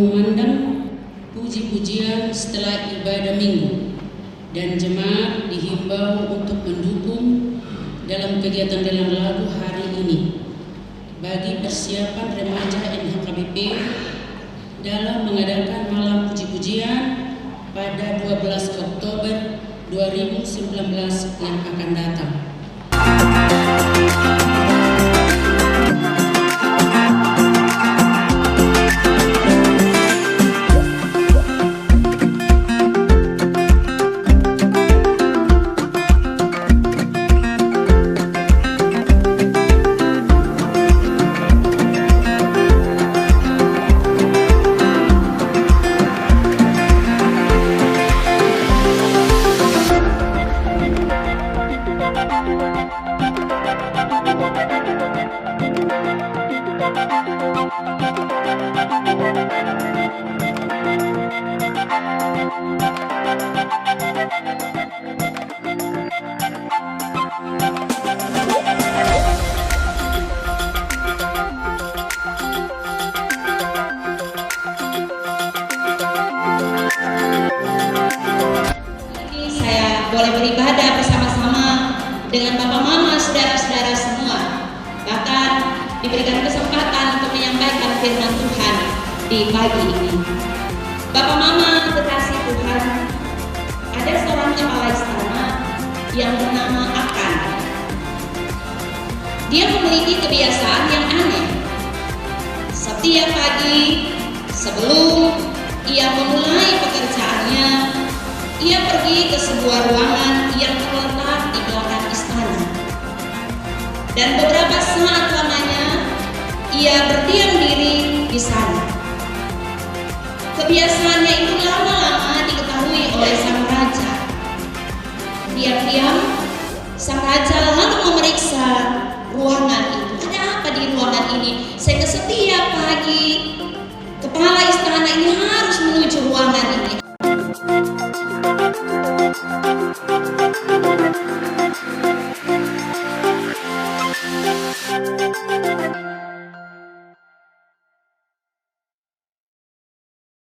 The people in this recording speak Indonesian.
mengumandang puji-pujian setelah ibadah minggu, dan jemaat dihimbau untuk mendukung dalam kegiatan lelang lagu hari ini bagi persiapan remaja NHKBP dalam mengadakan malam puji-pujian pada 12 Oktober 2019 yang akan datang. Boleh beribadah bersama-sama dengan Bapak Mama, saudara-saudara semua. Bahkan diberikan kesempatan untuk menyampaikan firman Tuhan di pagi ini. Bapak Mama kekasih Tuhan, ada seorang kepala istana yang bernama Akan. Dia memiliki kebiasaan yang aneh. Setiap pagi sebelum ia memulai pekerjaannya, ia pergi ke sebuah ruangan yang terletak di belakang istana. Dan beberapa saat lamanya, ia berdiam diri di sana. Kebiasaannya itu lama-lama diketahui oleh sang raja. Diam-diam, sang raja lalu memeriksa ruangan itu. Ada apa di ruangan ini? Sehingga setiap pagi, kepala istana ini harus menuju ruangan ini.